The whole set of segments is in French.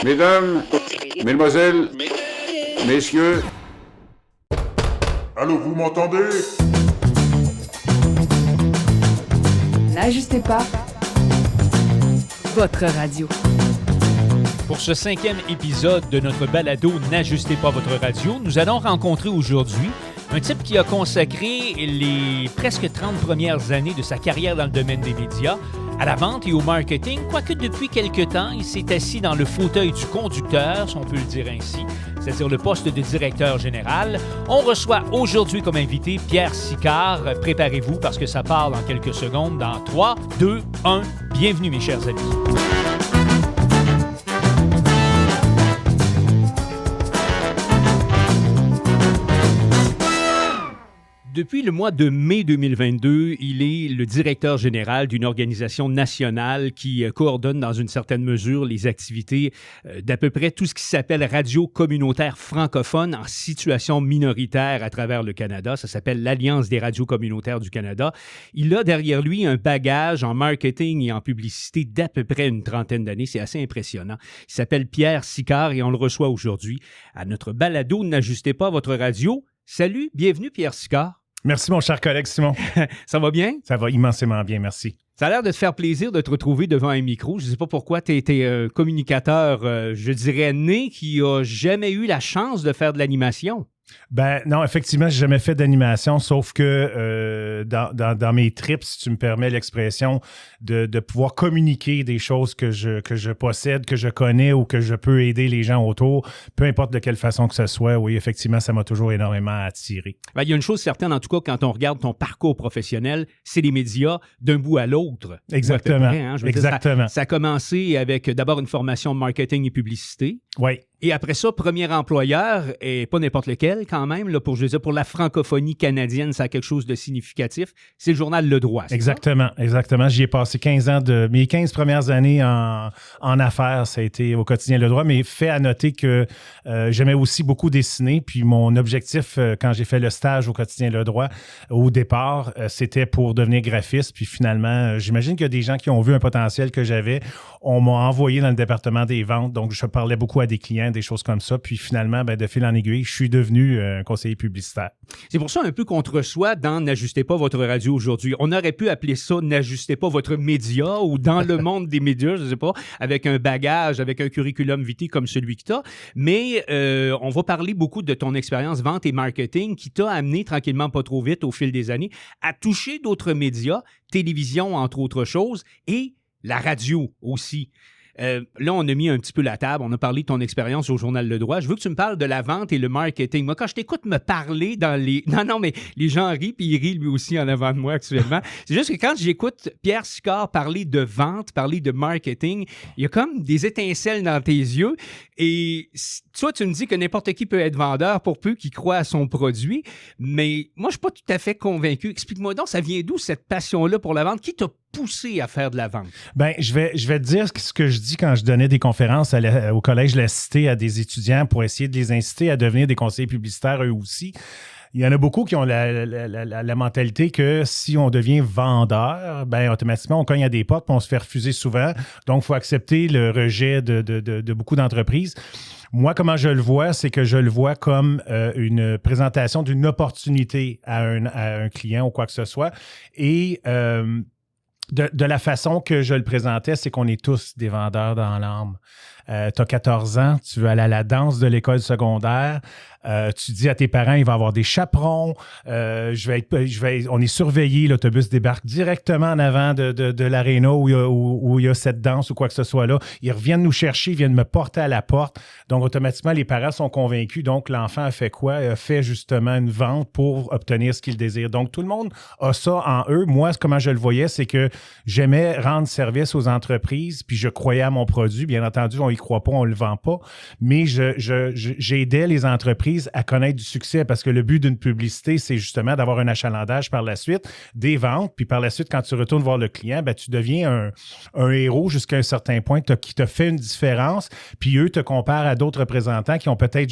Mesdames, Mesdemoiselles, Messieurs. Allô, vous m'entendez? N'ajustez pas votre radio. Pour ce 5e épisode de notre balado N'ajustez pas votre radio, nous allons rencontrer aujourd'hui un type qui a consacré les presque 30 premières années de sa carrière dans le domaine des médias à la vente et au marketing, quoique depuis quelque temps, il s'est assis dans le fauteuil du conducteur, si on peut le dire ainsi, c'est-à-dire le poste de directeur général. On reçoit aujourd'hui comme invité Pierre Sicard. Préparez-vous parce que ça part dans quelques secondes. Dans 3, 2, 1, bienvenue mes chers amis. Depuis le mois de mai 2022, il est le directeur général d'une organisation nationale qui coordonne dans une certaine mesure les activités d'à peu près tout ce qui s'appelle radio communautaire francophone en situation minoritaire à travers le Canada. Ça s'appelle l'Alliance des radios communautaires du Canada. Il a derrière lui un bagage en marketing et en publicité d'à peu près une trentaine d'années. C'est assez impressionnant. Il s'appelle Pierre Sicard et on le reçoit aujourd'hui à notre balado N'ajustez pas votre radio. Salut, bienvenue Pierre Sicard. Merci, mon cher collègue Simon. Ça va bien? Ça va immensément bien, merci. Ça a l'air de te faire plaisir de te retrouver devant un micro. Je ne sais pas pourquoi tu es un communicateur, je dirais, né, qui n'a jamais eu la chance de faire de l'animation. Ben non, effectivement, j'ai jamais fait d'animation, sauf que dans mes trips, si tu me permets l'expression, de pouvoir communiquer des choses que je possède, que je connais ou que je peux aider les gens autour, peu importe de quelle façon que ce soit, oui, effectivement, ça m'a toujours énormément attiré. Ben, il y a une chose certaine, en tout cas, quand on regarde ton parcours professionnel, c'est les médias d'un bout à l'autre. Exactement. Près, hein? Exactement. Ça a commencé avec d'abord une formation marketing et publicité. Oui. Et après ça, premier employeur, et pas n'importe lequel quand même, là, pour la francophonie canadienne, ça a quelque chose de significatif. C'est le journal Le Droit. Exactement, ça? Exactement. J'y ai passé 15 ans mes 15 premières années en affaires, ça a été au quotidien Le Droit, mais fait à noter que j'aimais aussi beaucoup dessiner. Puis mon objectif, quand j'ai fait le stage au quotidien Le Droit, au départ, c'était pour devenir graphiste. Puis finalement, j'imagine qu'il y a des gens qui ont vu un potentiel que j'avais. On m'a envoyé dans le département des ventes, donc je parlais beaucoup à des clients, des choses comme ça. Puis finalement, de fil en aiguille, je suis devenu un conseiller publicitaire. C'est pour ça un peu qu'on te reçoit dans N'ajustez pas votre radio aujourd'hui. On aurait pu appeler ça N'ajustez pas votre média ou dans le monde des médias, je ne sais pas, avec un bagage, avec un curriculum vitae comme celui que tu as. Mais on va parler beaucoup de ton expérience vente et marketing qui t'a amené tranquillement pas trop vite au fil des années à toucher d'autres médias, télévision entre autres choses et la radio aussi. Là, on a mis un petit peu la table. On a parlé de ton expérience au Journal Le Droit. Je veux que tu me parles de la vente et le marketing. Moi, quand je t'écoute me parler dans les... Non, mais les gens rient, puis il rit lui aussi en avant de moi actuellement. C'est juste que quand j'écoute Pierre Sicard parler de vente, parler de marketing, il y a comme des étincelles dans tes yeux. Et toi, tu me dis que n'importe qui peut être vendeur pour peu qu'il croit à son produit. Mais moi, je ne suis pas tout à fait convaincu. Explique-moi donc, ça vient d'où cette passion-là pour la vente? Qui t'a poussé à faire de la vente? Bien, je vais te dire ce que je dis quand je donnais des conférences au Collège La Cité à des étudiants pour essayer de les inciter à devenir des conseillers publicitaires eux aussi. Il y en a beaucoup qui ont la mentalité que si on devient vendeur, bien, automatiquement, on cogne à des portes et on se fait refuser souvent. Donc, il faut accepter le rejet de beaucoup d'entreprises. Moi, comment je le vois, c'est que je le vois comme une présentation d'une opportunité à un client ou quoi que ce soit. Et de la façon que je le présentais, c'est qu'on est tous des vendeurs dans l'âme. Tu as 14 ans, tu veux aller à la danse de l'école secondaire, tu dis à tes parents, il va y avoir des chaperons, on est surveillé, l'autobus débarque directement en avant de l'aréna où il y a cette danse ou quoi que ce soit là. Ils reviennent nous chercher, ils viennent me porter à la porte. Donc, automatiquement, les parents sont convaincus. Donc, l'enfant a fait quoi? Il a fait justement une vente pour obtenir ce qu'il désire. Donc, tout le monde a ça en eux. Moi, comment je le voyais, c'est que j'aimais rendre service aux entreprises, puis je croyais à mon produit. Bien entendu, y croit pas, on le vend pas. Mais j'aidais les entreprises à connaître du succès parce que le but d'une publicité, c'est justement d'avoir un achalandage par la suite, des ventes, puis par la suite, quand tu retournes voir le client, ben, tu deviens un héros jusqu'à un certain point qui te fait une différence, puis eux te comparent à d'autres représentants qui sont peut-être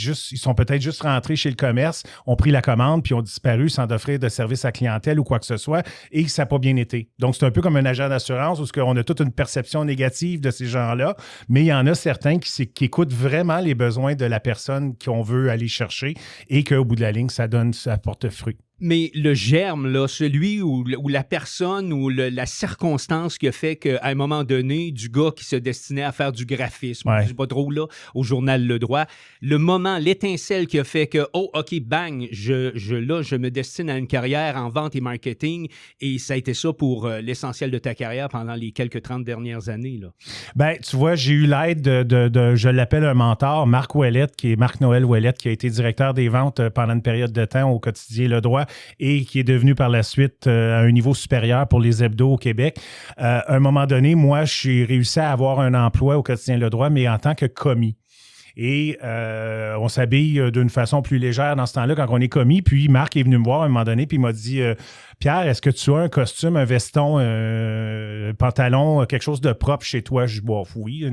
juste rentrés chez le commerce, ont pris la commande, puis ont disparu sans offrir de service à clientèle ou quoi que ce soit, et que ça n'a pas bien été. Donc, c'est un peu comme un agent d'assurance où on a toute une perception négative de ces gens-là, mais il y en a certains qui écoutent vraiment les besoins de la personne qu'on veut aller chercher et qu'au bout de la ligne, ça porte fruit. Mais le germe, là, celui où la personne ou la circonstance qui a fait qu'à un moment donné, du gars qui se destinait à faire du graphisme, je sais pas trop, là, au journal Le Droit, le moment, l'étincelle qui a fait que, oh, OK, bang, je me destine à une carrière en vente et marketing, et ça a été ça pour l'essentiel de ta carrière pendant les quelques 30 dernières années, là. Ben, tu vois, j'ai eu l'aide de je l'appelle un mentor, Marc-Noël Ouellette, qui a été directeur des ventes pendant une période de temps au quotidien Le Droit, et qui est devenu par la suite à un niveau supérieur pour les hebdos au Québec. À un moment donné, moi, j'ai réussi à avoir un emploi au quotidien Le Droit, mais en tant que commis. Et on s'habille d'une façon plus légère dans ce temps-là quand on est commis. Puis Marc est venu me voir à un moment donné puis il m'a dit Pierre, est-ce que tu as un costume, un veston, un pantalon, quelque chose de propre chez toi? Je dis oui,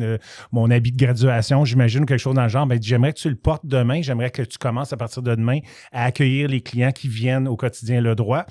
mon habit de graduation, j'imagine, quelque chose dans le genre. Ben, j'aimerais que tu le portes demain. J'aimerais que tu commences à partir de demain à accueillir les clients qui viennent au quotidien Le Droit.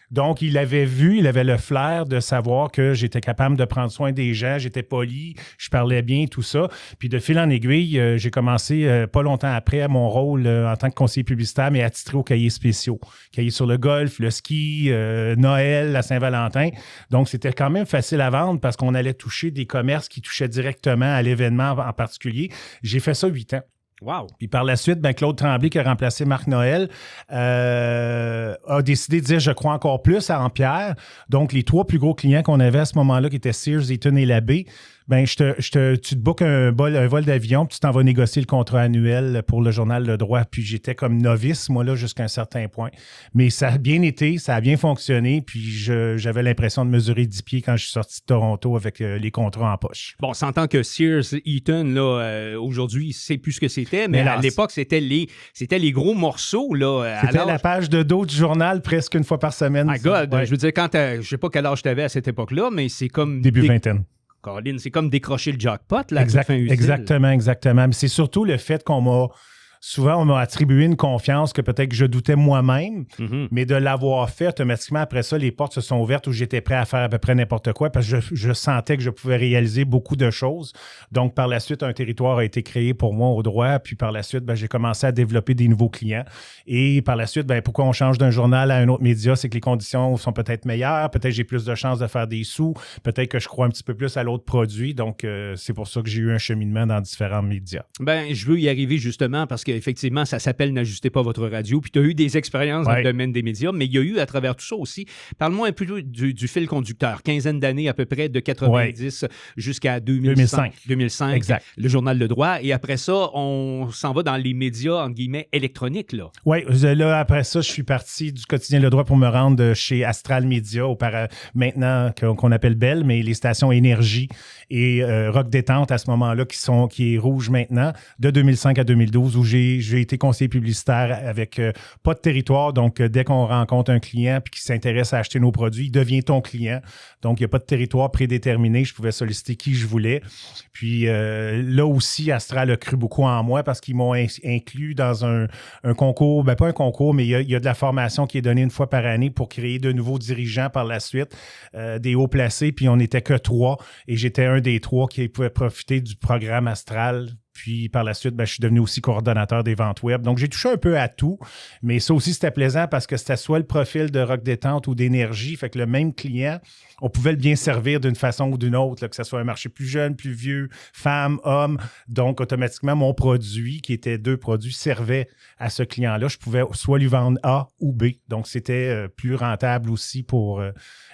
Donc, il avait le flair de savoir que j'étais capable de prendre soin des gens, j'étais poli, je parlais bien, tout ça. Puis de fil en aiguille, j'ai commencé pas longtemps après à mon rôle en tant que conseiller publicitaire, mais attitré aux cahiers spéciaux. Cahiers sur le golf, le ski, Noël, la Saint-Valentin. Donc, c'était quand même facile à vendre parce qu'on allait toucher des commerces qui touchaient directement à l'événement en particulier. J'ai fait ça 8 ans. Wow. Puis par la suite, ben Claude Tremblay, qui a remplacé Marc-Noël, a décidé de dire « Je crois encore plus à Ampierre ». Donc, les 3 plus gros clients qu'on avait à ce moment-là, qui étaient Sears, Eaton et Labbé, ben tu te bookes un vol d'avion, puis tu t'en vas négocier le contrat annuel pour le journal Le Droit. Puis j'étais comme novice, moi, là, jusqu'à un certain point. Mais ça a bien été, ça a bien fonctionné, puis j'avais l'impression de mesurer 10 pieds quand je suis sorti de Toronto avec les contrats en poche. Bon, on s'entend que Sears, Eaton, là, aujourd'hui, c'est plus ce que c'était, mais à l'époque, c'était les gros morceaux, là. C'était la page de dos du journal presque une fois par semaine. My God, ouais. Je veux dire, je sais pas quel âge tu avais à cette époque-là, mais c'est comme... Début vingtaine. Caroline, c'est comme décrocher le jackpot, là, fin utile. Exactement. Mais c'est surtout le fait qu'on m'a attribué une confiance que peut-être que je doutais moi-même, mais de l'avoir fait, automatiquement, après ça, les portes se sont ouvertes où j'étais prêt à faire à peu près n'importe quoi parce que je sentais que je pouvais réaliser beaucoup de choses. Donc, par la suite, un territoire a été créé pour moi au droit. Puis, par la suite, j'ai commencé à développer des nouveaux clients. Et par la suite, pourquoi on change d'un journal à un autre média? C'est que les conditions sont peut-être meilleures. Peut-être j'ai plus de chances de faire des sous. Peut-être que je crois un petit peu plus à l'autre produit. Donc, c'est pour ça que j'ai eu un cheminement dans différents médias. Je veux y arriver justement parce que effectivement, ça s'appelle N'ajustez pas votre radio. Puis tu as eu des expériences dans le domaine des médias, mais il y a eu à travers tout ça aussi. Parle-moi un peu du fil conducteur. Quinzaine d'années à peu près, de 90 jusqu'à 2005. Exact. Le journal Le Droit. Et après ça, on s'en va dans les médias, entre guillemets, électroniques, là. Oui, là, après ça, je suis parti du quotidien Le Droit pour me rendre chez Astral Media, maintenant qu'on appelle Bell, mais les stations Énergie et Rock Détente à ce moment-là, qui est rouge maintenant, de 2005 à 2012, où j'ai été conseiller publicitaire avec pas de territoire. Donc, dès qu'on rencontre un client et qui s'intéresse à acheter nos produits, il devient ton client. Donc, il n'y a pas de territoire prédéterminé. Je pouvais solliciter qui je voulais. Puis là aussi, Astral a cru beaucoup en moi parce qu'ils m'ont inclus dans un concours, pas un concours, mais il y a de la formation qui est donnée une fois par année pour créer de nouveaux dirigeants par la suite, des hauts placés. Puis on n'était que 3 et j'étais un des 3 qui pouvait profiter du programme Astral. Puis par la suite, je suis devenu aussi coordonnateur des ventes web. Donc, j'ai touché un peu à tout. Mais ça aussi, c'était plaisant parce que c'était soit le profil de Rock Détente ou d'Énergie. Fait que le même client, on pouvait le bien servir d'une façon ou d'une autre, là, que ce soit un marché plus jeune, plus vieux, femme, homme. Donc, automatiquement, mon produit, qui était 2 produits, servait à ce client-là. Je pouvais soit lui vendre A ou B. Donc, c'était plus rentable aussi pour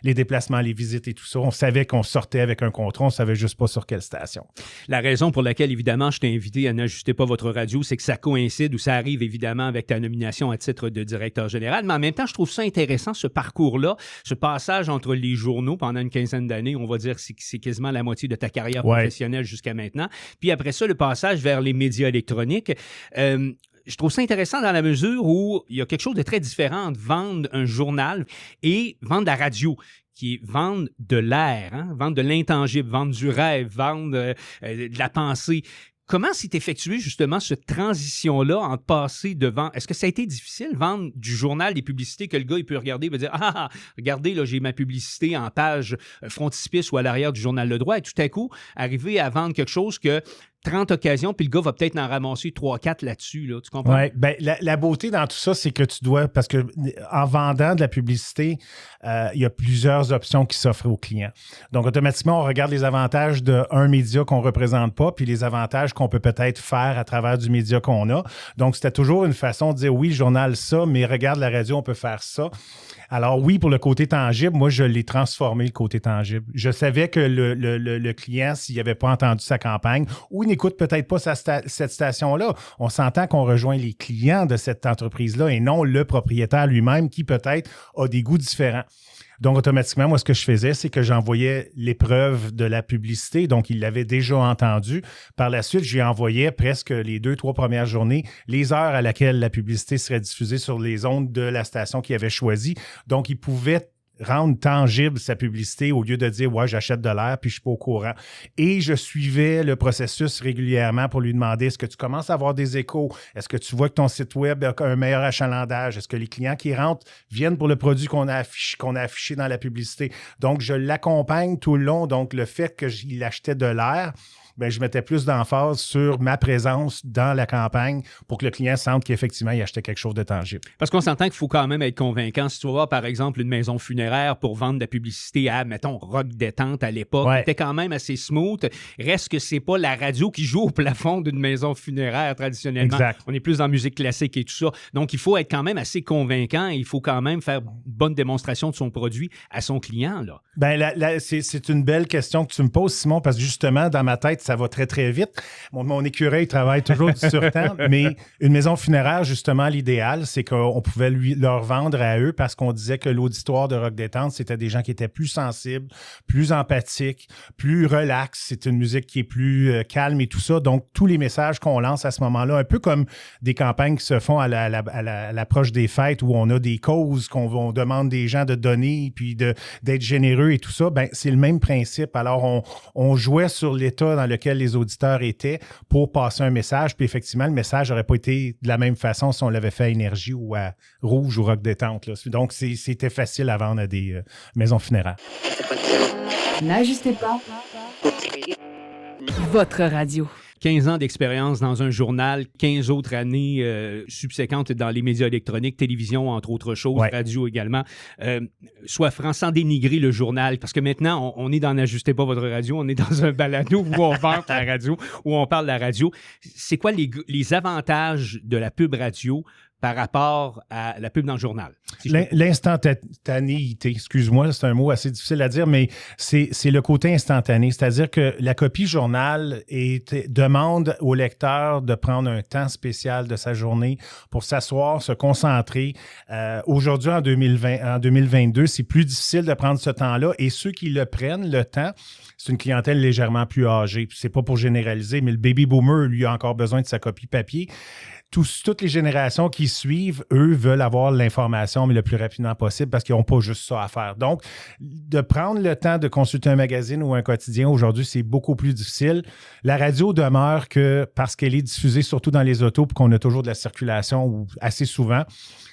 les déplacements, les visites et tout ça. On savait qu'on sortait avec un contrat. On ne savait juste pas sur quelle station. La raison pour laquelle, évidemment, je t'ai invité à n'ajuster pas votre radio, c'est que ça coïncide ou ça arrive évidemment avec ta nomination à titre de directeur général. Mais en même temps, je trouve ça intéressant, ce parcours-là, ce passage entre les journaux pendant une quinzaine d'années. On va dire que c'est quasiment la moitié de ta carrière professionnelle jusqu'à maintenant. Puis après ça, le passage vers les médias électroniques. Je trouve ça intéressant dans la mesure où il y a quelque chose de très différent entre vendre un journal et vendre la radio, qui est vendre de l'air, hein? Vendre de l'intangible, vendre du rêve, vendre de la pensée. Comment s'est effectuée justement cette transition-là entre passer devant... Est-ce que ça a été difficile, vendre du journal, des publicités que le gars il peut regarder, il va dire « Ah, regardez, là, j'ai ma publicité en page frontispice ou à l'arrière du journal Le Droit » et tout à coup, arriver à vendre quelque chose que 30 occasions, puis le gars va peut-être en ramasser 3-4 là-dessus, là, tu comprends? Oui, bien, la beauté dans tout ça, c'est que tu dois, parce que en vendant de la publicité, il y a plusieurs options qui s'offrent aux clients. Donc, automatiquement, on regarde les avantages d'un média qu'on ne représente pas, puis les avantages qu'on peut peut-être faire à travers du média qu'on a. Donc, c'était toujours une façon de dire, oui, journal ça, mais regarde la radio, on peut faire ça. Alors oui, pour le côté tangible, moi, je l'ai transformé, le côté tangible. Je savais que le client, s'il n'avait pas entendu sa campagne, ou il n'écoute peut-être pas cette station-là, on s'entend qu'on rejoint les clients de cette entreprise-là et non le propriétaire lui-même qui peut-être a des goûts différents. Donc, automatiquement, moi, ce que je faisais, c'est que j'envoyais l'épreuve de la publicité. Donc, il l'avait déjà entendu. Par la suite, je lui envoyais presque les 2-3 premières journées, les heures à laquelle la publicité serait diffusée sur les ondes de la station qu'il avait choisie. Donc, il pouvait rendre tangible sa publicité au lieu de dire « Ouais, j'achète de l'air puis je suis pas au courant ». Et je suivais le processus régulièrement pour lui demander « Est-ce que tu commences à avoir des échos? Est-ce que tu vois que ton site web a un meilleur achalandage? Est-ce que les clients qui rentrent viennent pour le produit qu'on a affiché dans la publicité? » Donc, je l'accompagne tout le long. Donc, le fait qu'il achetait de l'air, bien, je mettais plus d'emphase sur ma présence dans la campagne pour que le client sente qu'effectivement, il achetait quelque chose de tangible. Parce qu'on s'entend qu'il faut quand même être convaincant. Si tu vas voir, par exemple, une maison funéraire pour vendre de la publicité à, mettons, Rock Détente à l'époque, c'était quand même assez smooth. Reste que c'est pas la radio qui joue au plafond d'une maison funéraire traditionnellement. Exact. On est plus dans la musique classique et tout ça. Donc, il faut être quand même assez convaincant. Il faut quand même faire une bonne démonstration de son produit à son client, là. Bien, c'est une belle question que tu me poses, Simon, parce que justement, dans ma tête, ça va très, très vite. Mon écureuil travaille toujours du surtemps, mais une maison funéraire, justement, l'idéal, c'est qu'on pouvait leur vendre à eux parce qu'on disait que l'auditoire de Rock Détente, c'était des gens qui étaient plus sensibles, plus empathiques, plus relax. C'est une musique qui est plus calme et tout ça. Donc, tous les messages qu'on lance à ce moment-là, un peu comme des campagnes qui se font à l'approche des fêtes où on a des causes qu'on demande des gens de donner puis d'être généreux et tout ça, ben c'est le même principe. Alors, on jouait sur l'état dans lequel les auditeurs étaient pour passer un message. Puis effectivement, le message n'aurait pas été de la même façon si on l'avait fait à Énergie ou à Rouge ou Rock Détente, là. Donc, c'était facile à vendre à des maisons funéraires. N'ajustez pas votre radio. 15 ans d'expérience dans un journal, 15 autres années subséquentes dans les médias électroniques, télévision, entre autres choses, radio également. Sois franc, sans dénigrer le journal, parce que maintenant, on est dans N'ajustez pas votre radio, on est dans un balado où on vante la radio, où on parle de la radio. C'est quoi les avantages de la pub radio par rapport à la pub dans le journal? Si L'instantanéité, excuse-moi, c'est un mot assez difficile à dire, mais c'est le côté instantané. C'est-à-dire que la copie journal demande au lecteur de prendre un temps spécial de sa journée pour s'asseoir, se concentrer. Aujourd'hui, en 2022, c'est plus difficile de prendre ce temps-là et ceux qui le prennent, le temps, c'est une clientèle légèrement plus âgée. C'est pas pour généraliser, mais le baby boomer, lui, a encore besoin de sa copie papier. Toutes les générations qui suivent, eux, veulent avoir l'information, mais le plus rapidement possible parce qu'ils n'ont pas juste ça à faire. Donc, de prendre le temps de consulter un magazine ou un quotidien, aujourd'hui, c'est beaucoup plus difficile. La radio demeure que, parce qu'elle est diffusée surtout dans les autos, puis qu'on a toujours de la circulation ou assez souvent,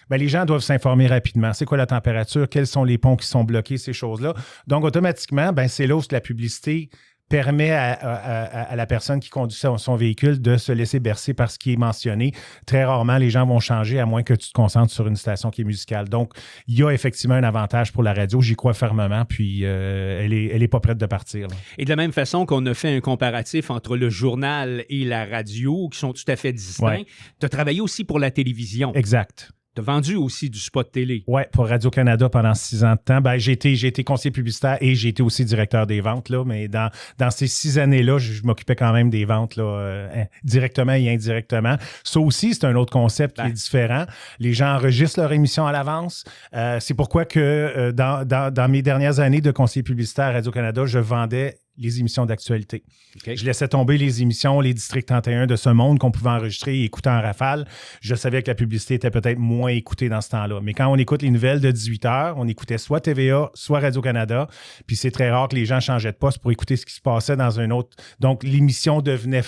bien, les gens doivent s'informer rapidement. C'est quoi la température? Quels sont les ponts qui sont bloqués? Ces choses-là. Donc, automatiquement, bien, c'est là où la publicité permet à la personne qui conduit son véhicule de se laisser bercer par ce qui est mentionné. Très rarement, les gens vont changer à moins que tu te concentres sur une station qui est musicale. Donc, il y a effectivement un avantage pour la radio. J'y crois fermement, puis elle est pas prête de partir, là. Et de la même façon qu'on a fait un comparatif entre le journal et la radio, qui sont tout à fait distincts, tu as travaillé aussi pour la télévision. Exact. Tu as vendu aussi du spot télé. Oui, pour Radio-Canada pendant 6 ans de temps. Ben, j'ai été conseiller publicitaire et j'ai été aussi directeur des ventes, là, mais dans ces 6 années-là, je m'occupais quand même des ventes là, directement et indirectement. Ça aussi, c'est un autre concept qui est différent. Les gens enregistrent leur émission à l'avance. C'est pourquoi que dans mes dernières années de conseiller publicitaire à Radio-Canada, je vendais les émissions d'actualité. Okay. Je laissais tomber les émissions, les District 31 de ce monde qu'on pouvait enregistrer et écouter en rafale. Je savais que la publicité était peut-être moins écoutée dans ce temps-là. Mais quand on écoute les nouvelles de 18 h, on écoutait soit TVA, soit Radio-Canada. Puis c'est très rare que les gens changeaient de poste pour écouter ce qui se passait dans un autre. Donc, l'émission devenait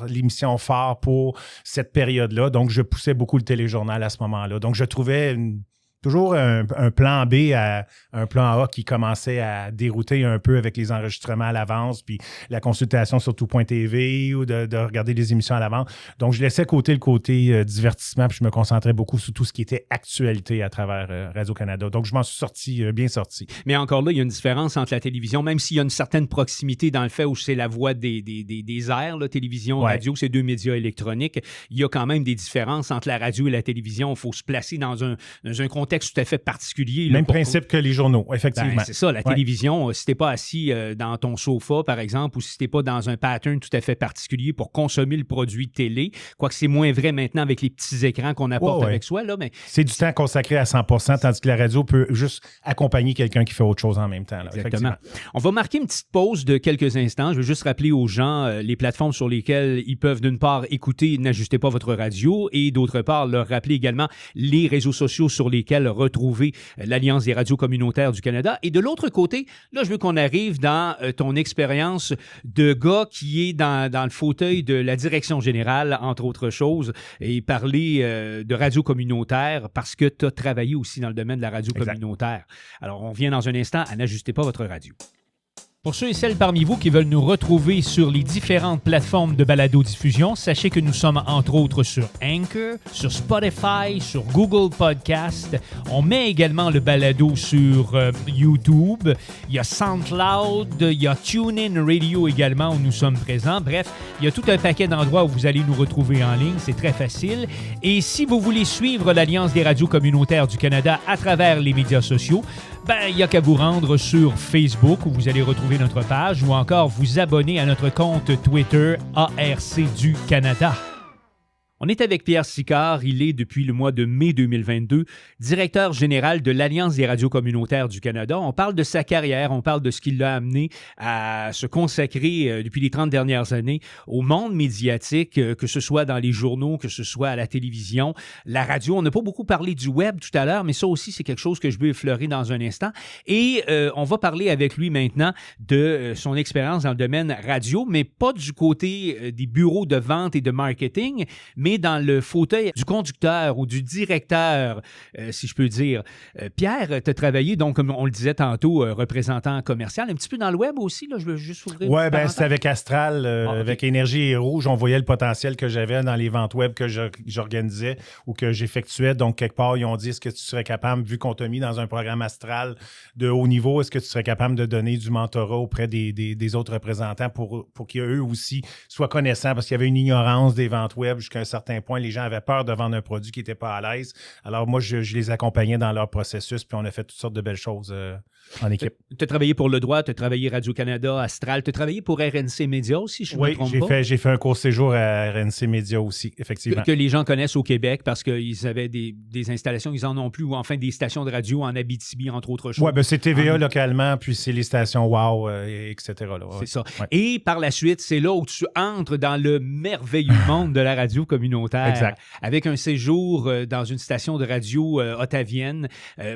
l'émission phare pour cette période-là. Donc, je poussais beaucoup le téléjournal à ce moment-là. Donc, je trouvais toujours un plan B à un plan A qui commençait à dérouter un peu avec les enregistrements à l'avance, puis la consultation sur tout.tv ou de regarder les émissions à l'avance. Donc, je laissais le côté divertissement, puis je me concentrais beaucoup sur tout ce qui était actualité à travers Radio-Canada. Donc, je m'en suis sorti, bien sorti. Mais encore là, il y a une différence entre la télévision, même s'il y a une certaine proximité dans le fait où c'est la voix des airs, là, télévision, radio, c'est 2 médias électroniques. Il y a quand même des différences entre la radio et la télévision. Il faut se placer dans un contexte tout à fait particulier. Même principe que les journaux, effectivement. Ben, c'est ça, la télévision, si t'es pas assis dans ton sofa, par exemple, ou si t'es pas dans un pattern tout à fait particulier pour consommer le produit télé, quoique c'est moins vrai maintenant avec les petits écrans qu'on apporte avec soi. Là, mais c'est du temps consacré à 100%, tandis que la radio peut juste accompagner quelqu'un qui fait autre chose en même temps. Là, exactement. On va marquer une petite pause de quelques instants. Je veux juste rappeler aux gens les plateformes sur lesquelles ils peuvent d'une part écouter N'ajustez pas votre radio et d'autre part leur rappeler également les réseaux sociaux sur lesquels retrouver l'Alliance des radios communautaires du Canada. Et de l'autre côté, là, je veux qu'on arrive dans ton expérience de gars qui est dans le fauteuil de la direction générale, entre autres choses, et parler de radio communautaire parce que tu as travaillé aussi dans le domaine de la radio communautaire. Alors, on vient dans un instant à N'ajustez pas votre radio. Pour ceux et celles parmi vous qui veulent nous retrouver sur les différentes plateformes de balado-diffusion, sachez que nous sommes entre autres sur Anchor, sur Spotify, sur Google Podcast. On met également le balado sur YouTube. Il y a SoundCloud, il y a TuneIn Radio également où nous sommes présents. Bref, il y a tout un paquet d'endroits où vous allez nous retrouver en ligne. C'est très facile. Et si vous voulez suivre l'Alliance des radios communautaires du Canada à travers les médias sociaux, il n'y a qu'à vous rendre sur Facebook où vous allez retrouver notre page ou encore vous abonner à notre compte Twitter ARC du Canada. On est avec Pierre Sicard, il est depuis le mois de mai 2022 directeur général de l'Alliance des radios communautaires du Canada. On parle de sa carrière, on parle de ce qui l'a amené à se consacrer depuis les 30 dernières années au monde médiatique, que ce soit dans les journaux, que ce soit à la télévision, la radio. On n'a pas beaucoup parlé du web tout à l'heure, mais ça aussi, c'est quelque chose que je veux effleurer dans un instant. Et on va parler avec lui maintenant de son expérience dans le domaine radio, mais pas du côté des bureaux de vente et de marketing, mais dans le fauteuil du conducteur ou du directeur, si je peux dire. Pierre, tu as travaillé, donc, comme on le disait tantôt, représentant commercial, un petit peu dans le web aussi, là, je veux juste ouvrir. Oui, bien, c'était avec Astral, avec Énergie et Rouge, on voyait le potentiel que j'avais dans les ventes web que j'organisais ou que j'effectuais. Donc, quelque part, ils ont dit, est-ce que tu serais capable, vu qu'on t'a mis dans un programme Astral de haut niveau, est-ce que tu serais capable de donner du mentorat auprès des autres représentants pour qu'eux aussi soient connaissants, parce qu'il y avait une ignorance des ventes web jusqu'à un certain point. Les gens avaient peur de vendre un produit qui n'était pas à l'aise. Alors, moi, je les accompagnais dans leur processus, puis on a fait toutes sortes de belles choses en équipe. Tu as travaillé pour Le Droit, tu as travaillé Radio-Canada, Astral, tu as travaillé pour RNC Média aussi, je ne me trompe pas? Oui, j'ai fait un court séjour à RNC Média aussi, effectivement. Que les gens connaissent au Québec parce qu'ils avaient des installations, ils en ont plus, ou enfin des stations de radio en Abitibi, entre autres choses. Oui, ben c'est TVA localement, puis c'est les stations WOW, etc. Là. C'est ça. Ouais. Et par la suite, c'est là où tu entres dans le merveilleux monde de la radio communautaire. Exact. Avec un séjour dans une station de radio ottavienne,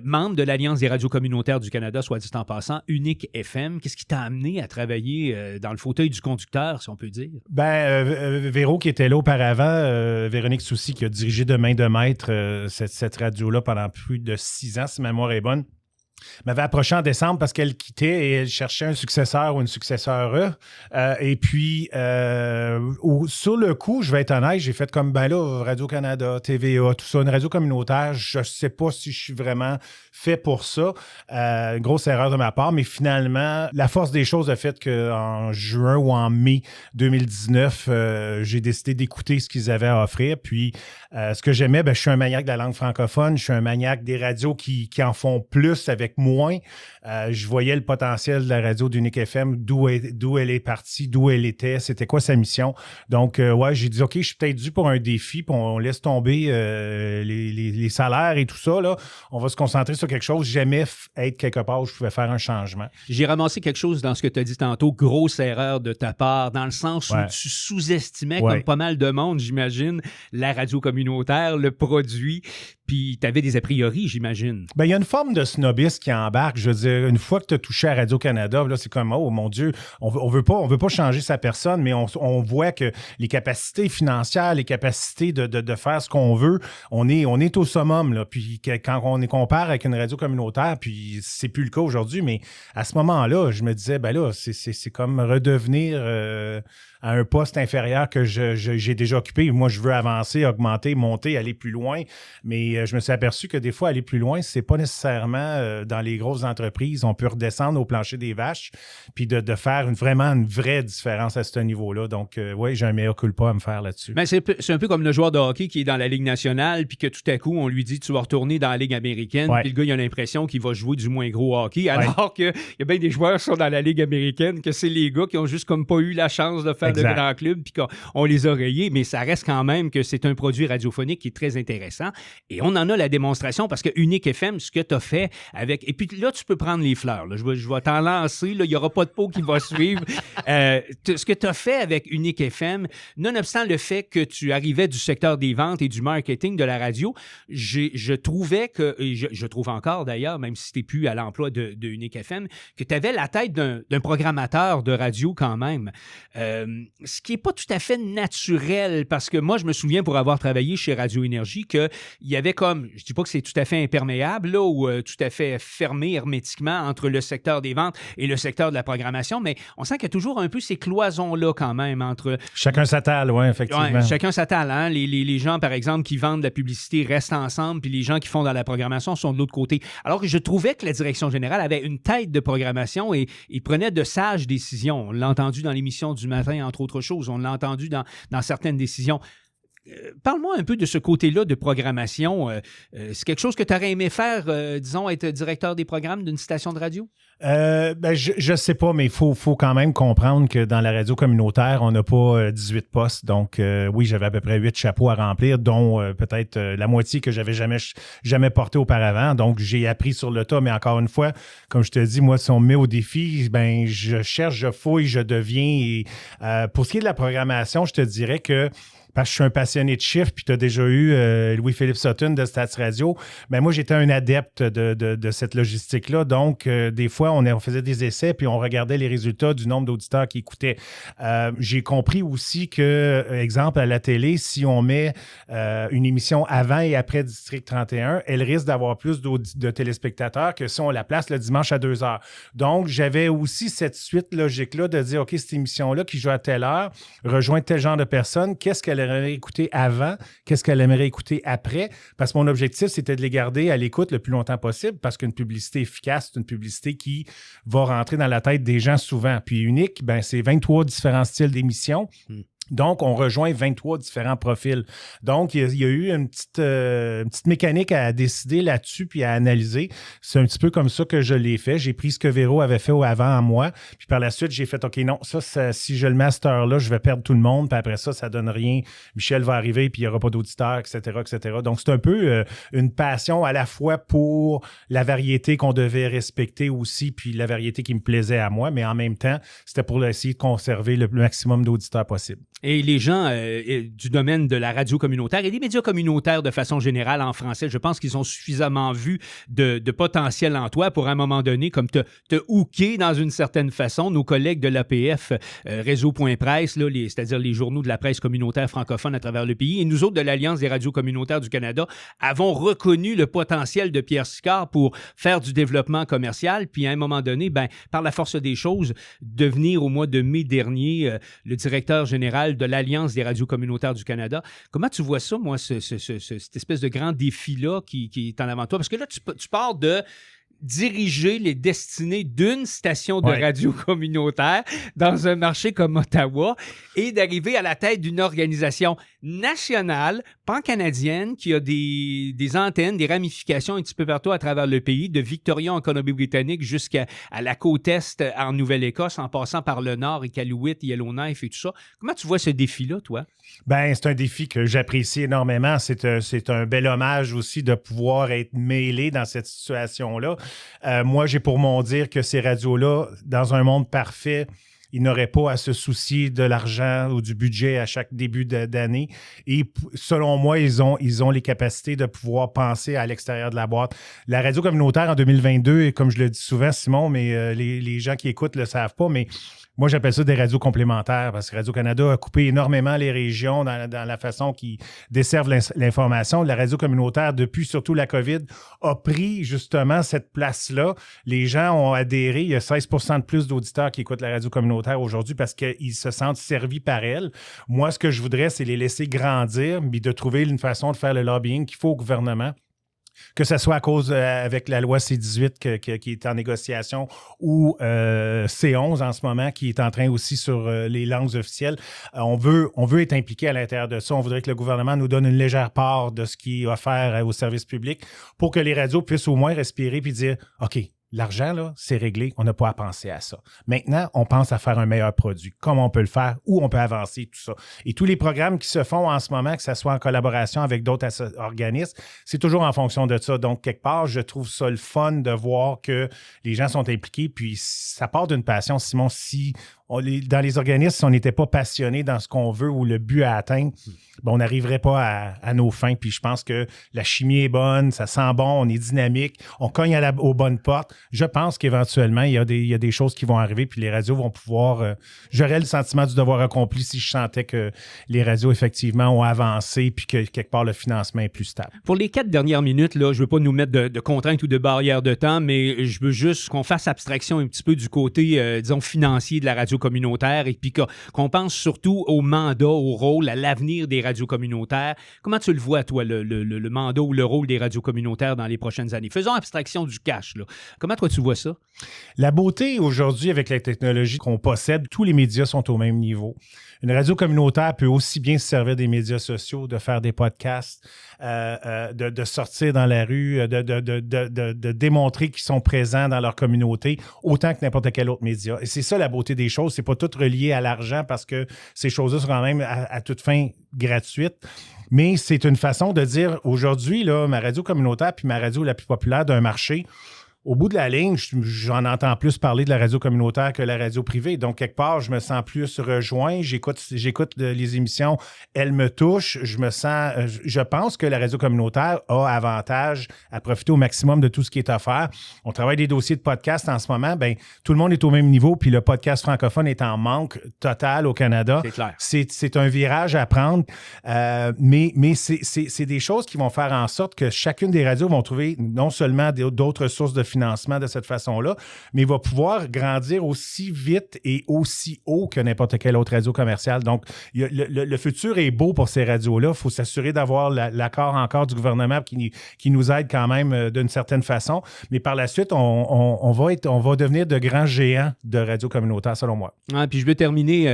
membre de l'Alliance des radios communautaires du Canada, soit dit en passant, Unique FM. Qu'est-ce qui t'a amené à travailler dans le fauteuil du conducteur, si on peut dire? Véro qui était là auparavant, Véronique Soucy qui a dirigé de main de maître cette radio-là pendant plus de 6 ans, si ma mémoire est bonne. m'avait approché en décembre parce qu'elle quittait et elle cherchait un successeur ou une successeure. Et puis, sur le coup, je vais être honnête, j'ai fait comme, ben là, Radio-Canada, TVA, tout ça, une radio communautaire, je ne sais pas si je suis vraiment fait pour ça. Une grosse erreur de ma part, mais finalement, la force des choses a fait qu'en juin ou en mai 2019, j'ai décidé d'écouter ce qu'ils avaient à offrir. Puis, ce que j'aimais, je suis un maniaque de la langue francophone, je suis un maniaque des radios qui en font plus avec moins. Je voyais le potentiel de la radio d'Unique FM, d'où elle est partie, d'où elle était, c'était quoi sa mission. Donc, j'ai dit, OK, je suis peut-être dû pour un défi, puis on laisse tomber les salaires et tout ça. Là. On va se concentrer sur quelque chose. J'aimais être quelque part où je pouvais faire un changement. J'ai ramassé quelque chose dans ce que tu as dit tantôt, grosse erreur de ta part, dans le sens où tu sous-estimais, comme pas mal de monde, j'imagine, la radio communautaire, le produit, puis tu avais des a priori, j'imagine. Il y a une forme de snobisme qui embarque. Je veux dire, une fois que tu as touché à Radio-Canada, là, c'est comme, oh mon Dieu, on veut pas changer sa personne, mais on voit que les capacités financières, les capacités de faire ce qu'on veut, on est au summum. Là. Puis quand on les compare avec une radio communautaire, puis c'est plus le cas aujourd'hui, mais à ce moment-là, je me disais, c'est comme redevenir à un poste inférieur que j'ai déjà occupé. Moi, je veux avancer, augmenter, monter, aller plus loin. Mais je me suis aperçu que des fois, aller plus loin, c'est pas nécessairement dans les grosses entreprises. On peut redescendre au plancher des vaches puis de faire vraiment une vraie différence à ce niveau-là. Donc, j'ai un mea culpa à me faire là-dessus. Mais c'est un peu comme le joueur de hockey qui est dans la Ligue nationale puis que tout à coup, on lui dit « tu vas retourner dans la Ligue américaine ». Puis le gars, il a l'impression qu'il va jouer du moins gros hockey, alors qu'il y a bien des joueurs qui sont dans la Ligue américaine que c'est les gars qui ont juste comme pas eu la chance de faire de grands clubs puis qu'on les a rayés. Mais ça reste quand même que c'est un produit radiophonique qui est très intéressant. Et on en a la démonstration parce que Unique FM, ce que tu as fait avec... Et puis là, tu peux prendre les fleurs. Là. Je vais t'en lancer. Il n'y aura pas de pot qui va suivre. Ce que tu as fait avec Unique FM, nonobstant le fait que tu arrivais du secteur des ventes et du marketing de la radio, je trouvais que, et je trouve encore d'ailleurs, même si tu n'es plus à l'emploi de Unique FM, que tu avais la tête d'un programmateur de radio quand même. Ce qui n'est pas tout à fait naturel parce que moi, je me souviens pour avoir travaillé chez Radio Énergie qu'il y avait comme, je ne dis pas que c'est tout à fait imperméable là, ou tout à fait fermé hermétiquement entre le secteur des ventes et le secteur de la programmation, mais on sent qu'il y a toujours un peu ces cloisons-là quand même entre... Chacun s'attale, oui, effectivement. Ouais, chacun s'attale. Hein? Les gens, par exemple, qui vendent de la publicité restent ensemble, puis les gens qui font dans la programmation sont de l'autre côté. Alors que je trouvais que la direction générale avait une tête de programmation et prenait de sages décisions. On l'a entendu dans l'émission du matin, entre autres choses. On l'a entendu dans certaines décisions. Parle-moi un peu de ce côté-là de programmation. C'est quelque chose que tu aurais aimé faire, disons, être directeur des programmes d'une station de radio? Je ne sais pas, mais il faut quand même comprendre que dans la radio communautaire, on n'a pas 18 postes. Donc, oui, j'avais à peu près 8 chapeaux à remplir, dont peut-être la moitié que j'avais jamais porté auparavant. Donc, j'ai appris sur le tas. Mais encore une fois, comme je te dis, moi, si on me met au défi, je cherche, je fouille, je deviens. Et, pour ce qui est de la programmation, je te dirais que parce que je suis un passionné de chiffres, puis tu as déjà eu Louis-Philippe Sutton de Stats Radio, mais moi, j'étais un adepte de cette logistique-là. Donc, des fois, on faisait des essais, puis on regardait les résultats du nombre d'auditeurs qui écoutaient. J'ai compris aussi que, exemple, à la télé, si on met une émission avant et après District 31, elle risque d'avoir plus de téléspectateurs que si on la place le dimanche à 2h. Donc, j'avais aussi cette suite logique-là de dire, OK, cette émission-là qui joue à telle heure, rejoint tel genre de personnes, qu'est-ce qu'elle aimerait écouter avant, qu'est-ce qu'elle aimerait écouter après, parce que mon objectif, c'était de les garder à l'écoute le plus longtemps possible, parce qu'une publicité efficace, c'est une publicité qui va rentrer dans la tête des gens souvent. Puis Unique, c'est 23 différents styles d'émissions. Donc, on rejoint 23 différents profils. Donc, il y a eu une petite mécanique à décider là-dessus puis à analyser. C'est un petit peu comme ça que je l'ai fait. J'ai pris ce que Véro avait fait avant en moi. Puis par la suite, j'ai fait, OK, non, ça si je le master là, je vais perdre tout le monde. Puis après ça donne rien. Michel va arriver puis il n'y aura pas d'auditeurs, etc., etc. Donc, c'est un peu une passion à la fois pour la variété qu'on devait respecter aussi puis la variété qui me plaisait à moi. Mais en même temps, c'était pour essayer de conserver le maximum d'auditeurs possible. Et les gens du domaine de la radio communautaire et des médias communautaires de façon générale en français, je pense qu'ils ont suffisamment vu de potentiel en toi pour à un moment donné, comme te hooker dans une certaine façon. Nos collègues de l'APF, Réseau.presse, là, c'est-à-dire les journaux de la presse communautaire francophone à travers le pays, et nous autres de l'Alliance des radios communautaires du Canada, avons reconnu le potentiel de Pierre Sicard pour faire du développement commercial, puis à un moment donné, par la force des choses, devenir au mois de mai dernier le directeur général de l'Alliance des radios communautaires du Canada. Comment tu vois ça, moi, cette espèce de grand défi-là qui est en avant de toi? Parce que là, tu pars de diriger les destinées d'une station de radio communautaire dans un marché comme Ottawa et d'arriver à la tête d'une organisation nationale, pan-canadienne, qui a des antennes, des ramifications un petit peu partout à travers le pays, de Victoria en Colombie-Britannique jusqu'à la côte Est en Nouvelle-Écosse, en passant par le Nord, Iqaluit, Yellowknife et tout ça. Comment tu vois ce défi-là, toi? C'est un défi que j'apprécie énormément. C'est un bel hommage aussi de pouvoir être mêlé dans cette situation-là. Moi, j'ai pour mon dire que ces radios-là, dans un monde parfait, ils n'auraient pas à se soucier de l'argent ou du budget à chaque début d'année. Et selon moi, ils ont les capacités de pouvoir penser à l'extérieur de la boîte. La radio communautaire en 2022, et comme je le dis souvent, Simon, mais les gens qui écoutent ne le savent pas, mais moi, j'appelle ça des radios complémentaires parce que Radio-Canada a coupé énormément les régions dans la façon qu'ils desservent l'information. La radio communautaire, depuis surtout la COVID, a pris justement cette place-là. Les gens ont adhéré. Il y a 16% de plus d'auditeurs qui écoutent la radio communautaire aujourd'hui parce qu'ils se sentent servis par elle. Moi, ce que je voudrais, c'est les laisser grandir, mais de trouver une façon de faire le lobbying qu'il faut au gouvernement. Que ce soit à cause avec la loi C-18 qui est en négociation ou C-11 en ce moment qui est en train aussi sur les langues officielles. On veut être impliqué à l'intérieur de ça. On voudrait que le gouvernement nous donne une légère part de ce qui est offert aux services publics pour que les radios puissent au moins respirer puis dire « OK, l'argent, là, c'est réglé. On n'a pas à penser à ça. Maintenant, on pense à faire un meilleur produit. Comment on peut le faire, où on peut avancer, tout ça. Et tous les programmes qui se font en ce moment, que ce soit en collaboration avec d'autres organismes, c'est toujours en fonction de ça. Donc, quelque part, je trouve ça le fun de voir que les gens sont impliqués. Puis, ça part d'une passion, Simon. Si dans les organismes, si on n'était pas passionné dans ce qu'on veut ou le but à atteindre, on n'arriverait pas à nos fins. Puis je pense que la chimie est bonne, ça sent bon, on est dynamique, on cogne aux bonnes portes. Je pense qu'éventuellement, il y a des choses qui vont arriver puis les radios vont pouvoir... j'aurais le sentiment du devoir accompli si je sentais que les radios, effectivement, ont avancé puis que quelque part, le financement est plus stable. Pour les 4 dernières minutes, là, je ne veux pas nous mettre de contraintes ou de barrières de temps, mais je veux juste qu'on fasse abstraction un petit peu du côté, disons, financier de la radio communautaire et puis qu'on pense surtout au mandat, au rôle, à l'avenir des radios communautaires. Comment tu le vois, toi, le mandat ou le rôle des radios communautaires dans les prochaines années? Faisons abstraction du cash, là. Comment, toi, tu vois ça? La beauté, aujourd'hui, avec la technologie qu'on possède, tous les médias sont au même niveau. Une radio communautaire peut aussi bien se servir des médias sociaux, de faire des podcasts, de sortir dans la rue, de démontrer qu'ils sont présents dans leur communauté, autant que n'importe quel autre média. Et c'est ça la beauté des choses. C'est pas tout relié à l'argent parce que ces choses-là sont quand même à toute fin gratuites. Mais c'est une façon de dire, aujourd'hui, là, ma radio communautaire puis ma radio la plus populaire d'un marché, au bout de la ligne, j'en entends plus parler de la radio communautaire que la radio privée. Donc, quelque part, je me sens plus rejoint. J'écoute les émissions. Elles me touchent. Je pense que la radio communautaire a avantage à profiter au maximum de tout ce qui est offert. On travaille des dossiers de podcast en ce moment. Tout le monde est au même niveau. Puis le podcast francophone est en manque total au Canada. C'est clair. C'est un virage à prendre. Mais c'est des choses qui vont faire en sorte que chacune des radios vont trouver non seulement d'autres sources de financement de cette façon-là, mais va pouvoir grandir aussi vite et aussi haut que n'importe quelle autre radio commerciale. Donc, le futur est beau pour ces radios-là. Il faut s'assurer d'avoir l'accord encore du gouvernement qui nous aide quand même d'une certaine façon. Mais par la suite, on va devenir de grands géants de radio communautaire, selon moi. Ah, puis je veux terminer,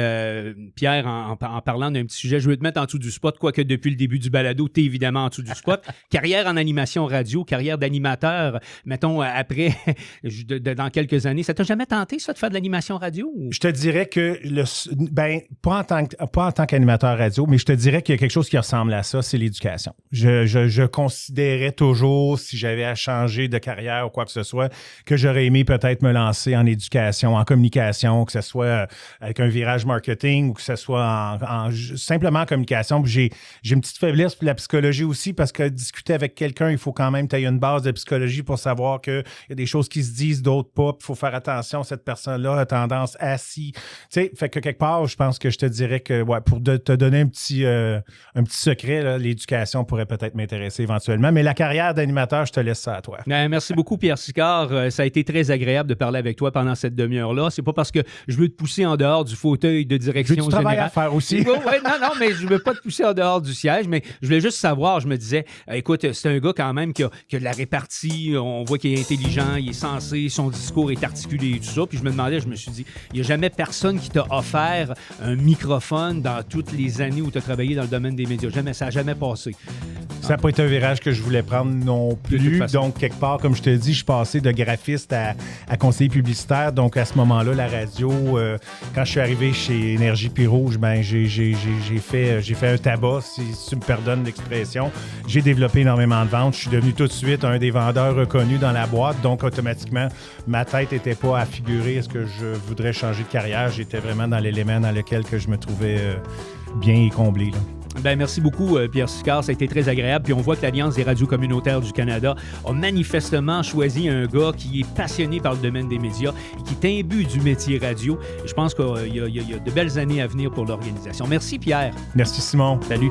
Pierre, en parlant d'un petit sujet. Je veux te mettre en dessous du spot, quoique depuis le début du balado, tu es évidemment en dessous du spot. Carrière en animation radio, carrière d'animateur, mettons, après après, dans quelques années. Ça t'a jamais tenté, ça, de faire de l'animation radio? Ou? Je te dirais que, pas en tant qu'animateur radio, mais je te dirais qu'il y a quelque chose qui ressemble à ça, c'est l'éducation. Je considérais toujours, si j'avais à changer de carrière ou quoi que ce soit, que j'aurais aimé peut-être me lancer en éducation, en communication, que ce soit avec un virage marketing ou que ce soit simplement en communication. Puis j'ai une petite faiblesse pour la psychologie aussi parce que discuter avec quelqu'un, il faut quand même que tu aies une base de psychologie pour savoir qu'il y a des choses qui se disent, d'autres pas. Il faut faire attention, cette personne-là a tendance à si. Tu sais, fait que quelque part, je pense que je te dirais que pour te donner un petit secret, là, l'éducation pourrait peut-être m'intéresser éventuellement. Mais la carrière d'animateur, je te laisse ça à toi. Merci beaucoup, Pierre Sicard. Ça a été très agréable de parler avec toi pendant cette demi-heure-là. C'est pas parce que je veux te pousser en dehors du fauteuil de direction J'ai du travail à faire aussi. Non, mais je veux pas te pousser en dehors du siège, mais je voulais juste savoir, je me disais, écoute, c'est un gars quand même qui a de la répartie, on voit qu'il est intelligent, il est sensé, son discours est articulé et tout ça, puis je me suis dit, il n'y a jamais personne qui t'a offert un microphone dans toutes les années où tu as travaillé dans le domaine des médias. Jamais, ça n'a jamais passé. Ça n'a pas été un virage que je voulais prendre non plus. Donc, quelque part, comme je te dis, je suis passé de graphiste à conseiller publicitaire. Donc, à ce moment-là, la radio, quand je suis arrivé chez Énergie puis Rouge, j'ai fait un tabac, si tu me pardonnes l'expression. J'ai développé énormément de ventes. Je suis devenu tout de suite un des vendeurs reconnus dans la boîte. Donc, automatiquement, ma tête n'était pas à figurer est-ce que je voudrais changer de carrière. J'étais vraiment dans l'élément dans lequel que je me trouvais bien et comblé, là. Ben, merci beaucoup, Pierre Sicard. Ça a été très agréable. Puis on voit que l'Alliance des radios communautaires du Canada a manifestement choisi un gars qui est passionné par le domaine des médias et qui est imbu du métier radio. Et je pense qu'il y a de belles années à venir pour l'organisation. Merci, Pierre. Merci, Simon. Salut.